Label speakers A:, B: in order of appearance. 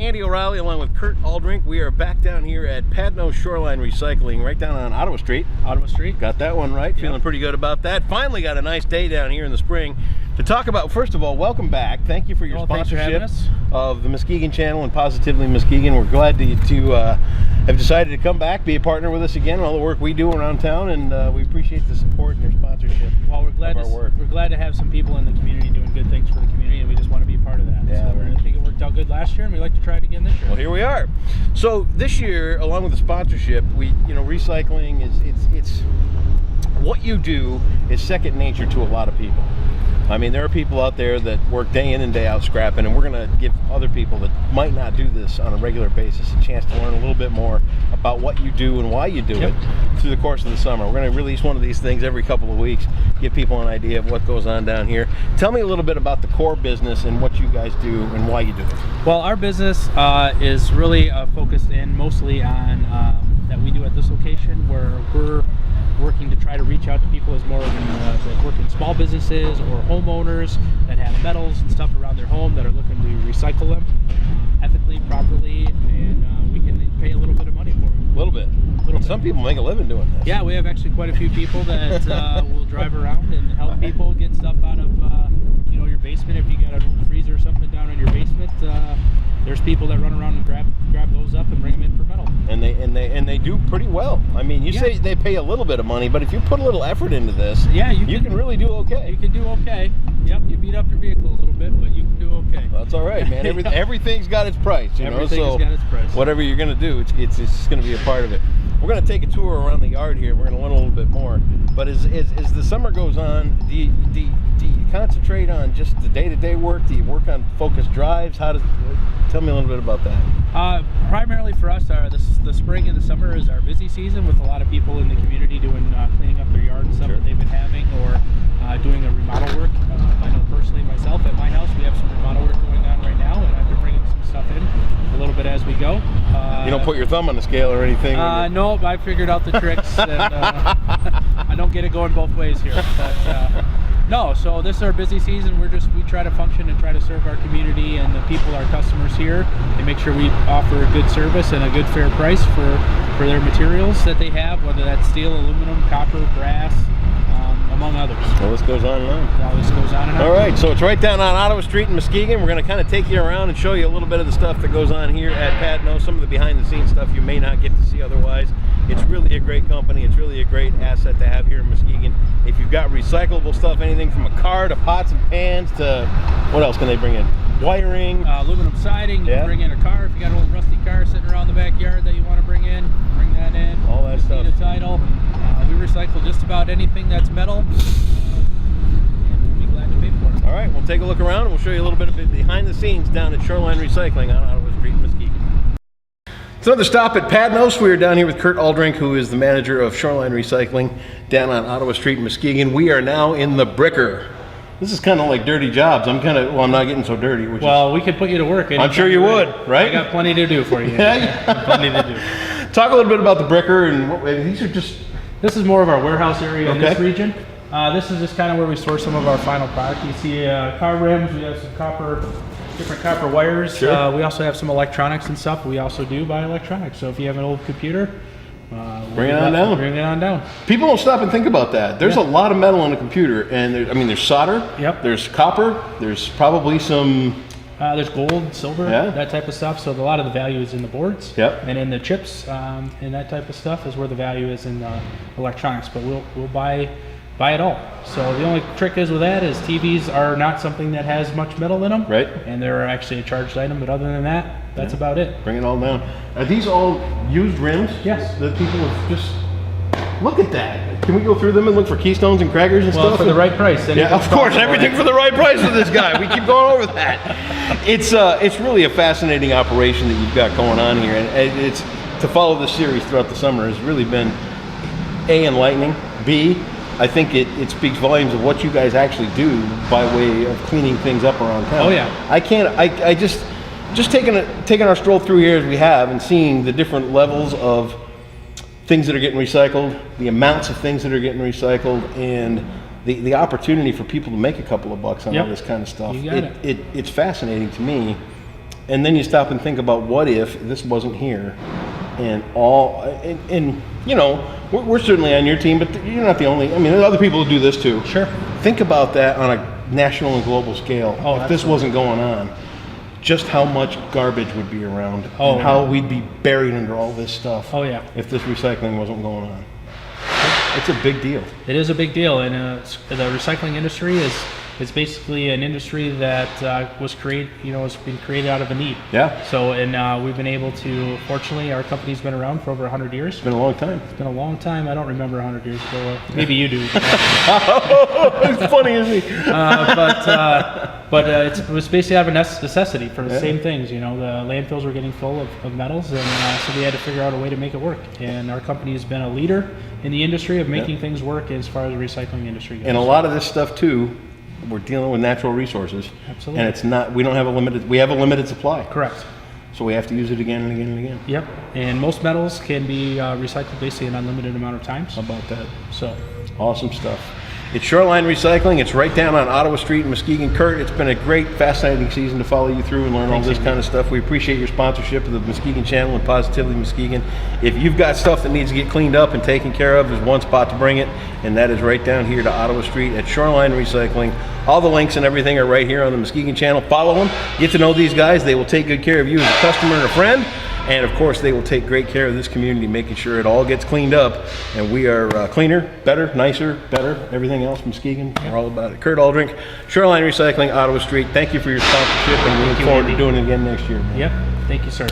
A: Andy O'Reilly along with Kurt Aldrink. We are back down here at Padno Shoreline Recycling, right down on Ottawa Street.
B: Ottawa Street.
A: Got that one right. Yep. Feeling pretty good about that. Finally got a nice day down here in the spring to talk about. First of all, welcome back. Thank you for your sponsorship of the Muskegon channel and Positively Muskegon. We're glad to have decided to come back, be a partner with us again, all the work we do around town, and we appreciate the support and your sponsorship.
B: Well, we're glad we're glad to have some people in the community doing good things for the community, and we just want to be a part of that.
A: Yeah,
B: so I think it worked out good last year, and we'd like to try it again this year.
A: Well, here we are. So this year, along with the sponsorship, recycling it's what you do is second nature to a lot of people. I mean, there are people out there that work day in and day out scrapping, and we're going to give other people that might not do this on a regular basis a chance to learn a little bit more about what you do and why you do it through the course of the summer. We're going to release one of these things every couple of weeks, give people an idea of what goes on down here. Tell me a little bit about the core business and what you guys do and why you do it.
B: Well, our business is really focused in mostly on that we do at this location, where we're working to try to reach out to people as more that work in small businesses or homeowners that have metals and stuff around their home that are looking to recycle them ethically, properly, and we can pay a little bit of money for them.
A: A little bit. Some people make a living doing this.
B: Yeah, we have actually quite a few people that will drive around and help people get stuff out of your basement. If you got an old freezer or something down in your basement, there's people that run around and grab those up and bring them in for metal.
A: And they do pretty well. I mean, you say they pay a little bit of money, but if you put a little effort into this, you can really do okay.
B: You can do okay. Yep, you beat up your vehicle a little bit, but you can do okay.
A: That's all right, man. Everything's got its price,
B: Everything's got its price.
A: Whatever you're going to do, it's just going to be a part of it. We're going to take a tour around the yard here. We're going to learn a little bit more. But as the summer goes on, do you concentrate on just the day-to-day work? Do you work on focused drives? Tell me a little bit about that.
B: Primarily for us, the spring and the summer is our busy season, with a lot of people in the community doing cleaning up their yard and stuff that they've been having, or doing a remodel work. I know personally myself at my house, we have some remodel work going on right now, and I've been bringing some stuff in a little bit as we go.
A: You don't put your thumb on the scale or anything?
B: No, I figured out the tricks, and I don't get it going both ways here. But, no, so this is our busy season. We try to function and try to serve our community and the people, our customers here, and make sure we offer a good service and a good fair price for their materials that they have, whether that's steel, aluminum, copper, brass, among others.
A: Well, this goes on and on.
B: Now this goes on and on.
A: All right, so it's right down on Ottawa Street in Muskegon. We're going to kind of take you around and show you a little bit of the stuff that goes on here at Padno, some of the behind-the-scenes stuff you may not get to see otherwise. It's really a great company. It's really a great asset to have here in Muskegon. If you've got recyclable stuff, anything from a car to pots and pans to, what else can they bring in? Wiring.
B: Aluminum siding. You can bring in a car. If you got an old rusty car sitting around the backyard that you want to bring that in.
A: All that stuff.
B: Need a title. We recycle just about anything that's metal. And we'll be glad to pay for it.
A: All right, we'll take a look around and we'll show you a little bit of it behind the scenes down at Shoreline Recycling on Ottawa Street in Muskegon. It's another stop at Padnos. We are down here with Kurt Aldrink, who is the manager of Shoreline Recycling down on Ottawa Street in Muskegon. We are now in the Bricker. This is kind of like dirty jobs. I'm not getting so dirty.
B: We could put you to work.
A: I'm sure you would, right?
B: I got plenty to do for you. Plenty to do.
A: Talk a little bit about the Bricker, and these are just...
B: This is more of our warehouse area in this region. This is just kind of where we store some of our final product. You see car rims, we have some different copper wires.
A: Sure.
B: We also have some electronics and stuff. We also do buy electronics. So if you have an old computer,
A: bring it on down.
B: Bring it on down.
A: People don't stop and think about that. There's a lot of metal on a computer, and there's solder.
B: Yep.
A: There's copper. There's probably some.
B: There's gold, silver, that type of stuff. So a lot of the value is in the boards and in the chips, and that type of stuff is where the value is in electronics. But we'll buy it all. So the only trick is with that is TVs are not something that has much metal in them,
A: right? And
B: they're actually a charged item. But other than that, that's about it.
A: Bring it all down. Are these all used rims?
B: Yes.
A: That people have just look at that. Can we go through them and look for Keystones and Craggers and stuff?
B: For the right price.
A: Yeah, of course, everything for the right price with this guy. We keep going over that. It's really a fascinating operation that you've got going on here, and it's to follow this series throughout the summer has really been A, enlightening, B, I think it speaks volumes of what you guys actually do by way of cleaning things up around town.
B: Oh yeah.
A: I just taking our stroll through here as we have and seeing the different levels of things that are getting recycled, the amounts of things that are getting recycled, and the opportunity for people to make a couple of bucks on all this kind of stuff.
B: You got
A: it's fascinating to me And then you stop and think about what if this wasn't here, and you know, we're certainly on your team, but you're not the only. I mean, there are other people who do this too.
B: Sure.
A: Think about that on a national and global scale.
B: Oh,
A: if this wasn't going on, just how much garbage would be around, and how we'd be buried under all this stuff.
B: Oh yeah.
A: If this recycling wasn't going on, it's a big deal.
B: It is a big deal, and the recycling industry is basically an industry that was been created out of a need.
A: Yeah.
B: So, and we've been able to. Fortunately, our company's been around for over 100 years.
A: It's been a long time.
B: It's been a long time. I don't remember 100 years ago. Maybe you do.
A: It's funny, isn't he?
B: But it was basically out of a necessity for the same things. You know, the landfills were getting full of metals, and so we had to figure out a way to make it work. And our company has been a leader in the industry of making things work as far as the recycling industry goes.
A: And a lot of this stuff too, we're dealing with natural resources.
B: Absolutely.
A: And it's not. We have a limited supply.
B: Correct.
A: So we have to use it again and again and again.
B: Yep. And most metals can be recycled basically an unlimited amount of times.
A: How about that?
B: So.
A: Awesome stuff. It's Shoreline Recycling. It's right down on Ottawa Street in Muskegon. Kurt, it's been a great, fascinating season to follow you through and learn all this kind of stuff. We appreciate your sponsorship of the Muskegon Channel and Positively Muskegon. If you've got stuff that needs to get cleaned up and taken care of, there's one spot to bring it, and that is right down here to Ottawa Street at Shoreline Recycling. All the links and everything are right here on the Muskegon Channel. Follow them. Get to know these guys. They will take good care of you as a customer and a friend. And of course, they will take great care of this community, making sure it all gets cleaned up. And we are cleaner, better, nicer, better, everything else from Muskegon. We're all about it. Kurt Aldrink, Shoreline Recycling, Ottawa Street. Thank you for your sponsorship, and we look forward to doing it again next year.
B: Yep. Thank you, sir.